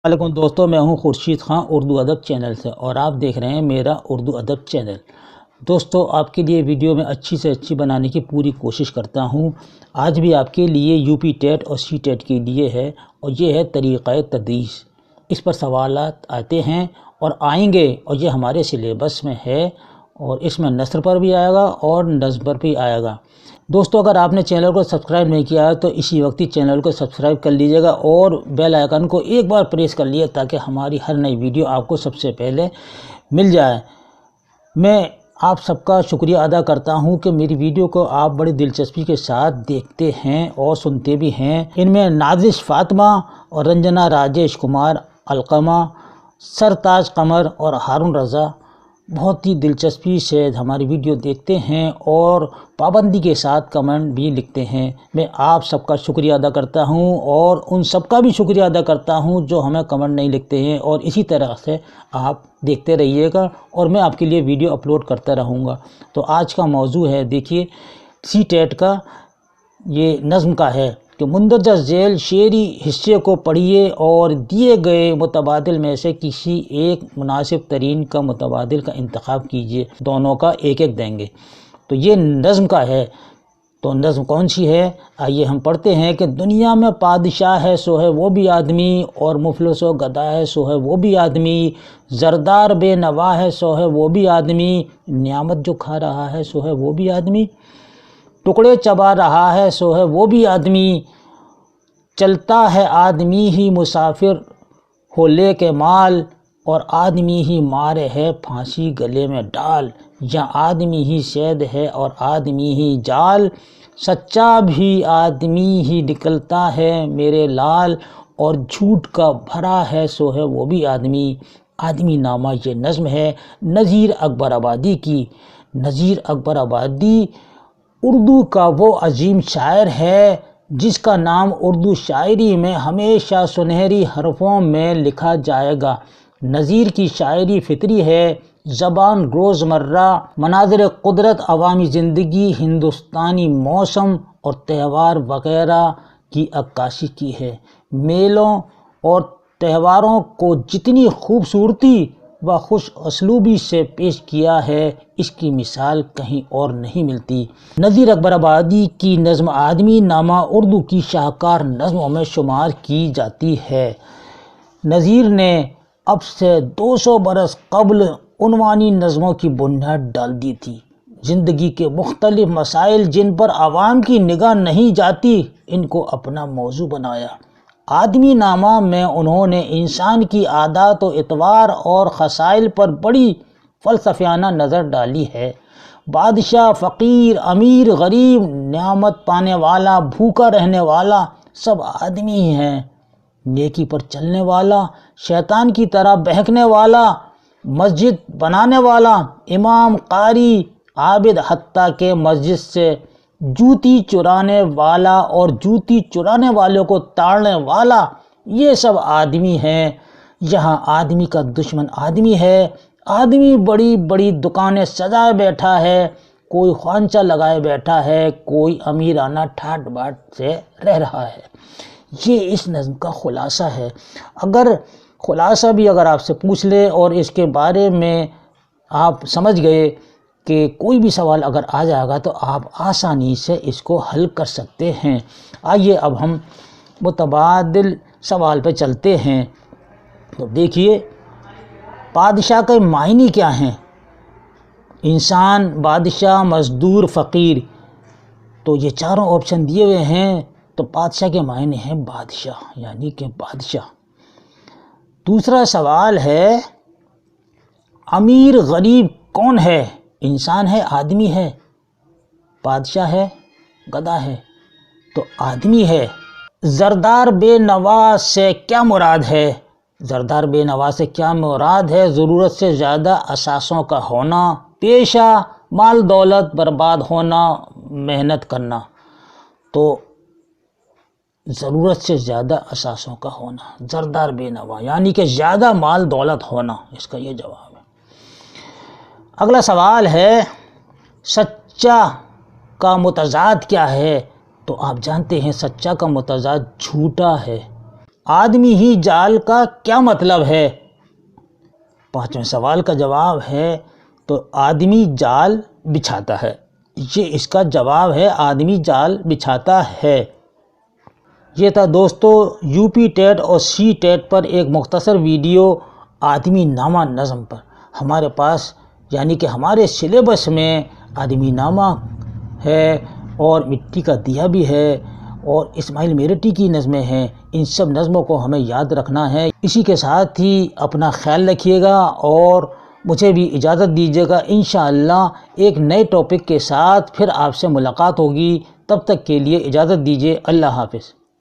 वालेकुम दोस्तों, मैं हूं खुर्शीद खां उर्दू अदब चैनल से और आप देख रहे हैं मेरा उर्दू अदब चैनल। दोस्तों, आपके लिए वीडियो में अच्छी से अच्छी बनाने की पूरी कोशिश करता हूं। आज भी आपके लिए यूपी टेट और सी टेट के लिए है और ये है तरीक़ा तदरीस। इस पर सवालात आते हैं और आएंगे और ये हमारे सिलेबस में है और इसमें नस्र पर भी आएगा और नज़्म पर भी आएगा। दोस्तों, अगर आपने चैनल को सब्सक्राइब नहीं किया है तो इसी वक्त ही चैनल को सब्सक्राइब कर लीजिएगा और बेल आइकन को एक बार प्रेस कर लीजिए ताकि हमारी हर नई वीडियो आपको सबसे पहले मिल जाए। मैं आप सबका शुक्रिया अदा करता हूं कि मेरी वीडियो को आप बड़ी दिलचस्पी के साथ देखते हैं और सुनते भी हैं। इनमें नाजिश फातिमा और रंजना राजेश कुमार, अलकमा, सरताज कमर और हारून रज़ा बहुत ही दिलचस्पी से हमारी वीडियो देखते हैं और पाबंदी के साथ कमेंट भी लिखते हैं। मैं आप सबका शुक्रिया अदा करता हूं और उन सबका भी शुक्रिया अदा करता हूं जो हमें कमेंट नहीं लिखते हैं, और इसी तरह से आप देखते रहिएगा और मैं आपके लिए वीडियो अपलोड करता रहूँगा। तो आज का मौजू है, देखिए, सी टेट का, ये नज़्म का है कि मुंदरजा झेल शेरी हिस्से को पढ़िए और दिए गए मुतबादिल में से किसी एक मुनासिब तरीन का मुतबादिल का इंतखाब कीजिए। दोनों का एक एक देंगे। तो ये नज़्म का है। तो नज़्म कौन सी है, आइए हम पढ़ते हैं कि दुनिया में पादशाह है सो है वो भी आदमी, और मुफलिस व गदा है सो है वो भी आदमी, ज़रदार बेनवा है सो है वो भी आदमी, नियामत जो खा रहा है सो है वो भी आदमी, टुकड़े चबा रहा है सो है वो भी आदमी, चलता है आदमी ही मुसाफिर हो ले के माल, और आदमी ही मारे है फांसी गले में डाल, या आदमी ही सैद है और आदमी ही जाल, सच्चा भी आदमी ही निकलता है मेरे लाल, और झूठ का भरा है सो है वो भी आदमी। आदमी नामा ये नज़्म है नज़ीर अकबर आबादी की। नज़ीर अकबर आबादी उर्दू का वो अजीम शायर है जिसका नाम उर्दू शायरी में हमेशा सुनहरी हरफों में लिखा जाएगा। नज़ीर की शायरी फितरी है, ज़बान रोज़मर्रा, मनाज़िर कुदरत, अवामी ज़िंदगी, हिंदुस्तानी मौसम और त्यौहार वगैरह की अक्कासी की है। मेलों और त्योहारों को जितनी खूबसूरती व खुश असलूबी से पेश किया है, इसकी मिसाल कहीं और नहीं मिलती। नज़ीर अकबर आबादी की नज़्म आदमी नामा उर्दू की शाहकार नज़्मों में शुमार की जाती है। नज़ीर ने अब से 200 बरस कबल उन्वानी नज़्मों की बुनियाद डाल दी थी। ज़िंदगी के मुख्तलिफ मसाइल जिन पर आवाम की निगाह नहीं जाती, इनको अपना मौजू बनाया। आदमी नामा में उन्होंने इंसान की आदत व इतवार और खसाइल पर बड़ी फ़लसफ़ियाना नज़र डाली है। बादशाह, फ़कीर, अमीर, गरीब, नियामत पाने वाला, भूखा रहने वाला, सब आदमी ही हैं। नेकी पर चलने वाला, शैतान की तरह बहकने वाला, मस्जिद बनाने वाला, इमाम, कारी, आबिद, हत्ता के मस्जिद से जूती चुराने वाला और जूती चुराने वालों को ताड़ने वाला, ये सब आदमी हैं। यहाँ आदमी का दुश्मन आदमी है। आदमी बड़ी बड़ी दुकानें सजाए बैठा है, कोई ख्वांचा लगाए बैठा है, कोई अमीराना ठाट बाट से रह रहा है। ये इस नज़्म का खुलासा है। अगर खुलासा भी अगर आपसे पूछ ले और इसके बारे में आप समझ गए कि कोई भी सवाल अगर आ जाएगा तो आप आसानी से इसको हल कर सकते हैं। आइए अब हम मुतबादिल सवाल पे चलते हैं। तो देखिए, बादशाह के मायने क्या हैं? इंसान, बादशाह, मज़दूर, फ़कीर। तो ये चारों ऑप्शन दिए हुए हैं। तो बादशाह के मायने हैं बादशाह, यानी कि बादशाह। दूसरा सवाल है, अमीर गरीब कौन है? इंसान है, आदमी है, बादशाह है, गधा है? तो आदमी है। ज़रदार बेनवा से क्या मुराद है? ज़रदार बेनवा से क्या मुराद है? ज़रूरत से ज़्यादा असासों का होना, पेशा, माल दौलत बर्बाद होना, मेहनत करना। तो ज़रूरत से ज़्यादा असासों का होना, ज़रदार बेनवा, यानी कि ज़्यादा माल दौलत होना, इसका ये जवाब है। अगला सवाल है, सच्चा का मुतज़ाद क्या है? तो आप जानते हैं सच्चा का मुतज़ाद झूठा है। آدمی ہی جال کا کیا مطلب ہے؟ پانچویں سوال کا جواب ہے تو آدمی جال بچھاتا ہے، یہ اس کا جواب ہے، آدمی جال بچھاتا ہے۔ یہ تھا دوستو یو پی ٹیٹ اور سی ٹیٹ پر ایک مختصر ویڈیو آدمی نامہ نظم پر۔ ہمارے پاس یعنی کہ ہمارے سلیبس میں آدمی نامہ ہے اور مٹی کا دیا بھی ہے اور اسماعیل میرٹی کی نظمیں ہیں، ان سب نظموں کو ہمیں یاد رکھنا ہے۔ اسی کے ساتھ ہی اپنا خیال رکھیے گا اور مجھے بھی اجازت دیجیے گا، انشاءاللہ ایک نئے ٹاپک کے ساتھ پھر آپ سے ملاقات ہوگی، تب تک کے لیے اجازت دیجیے، اللہ حافظ۔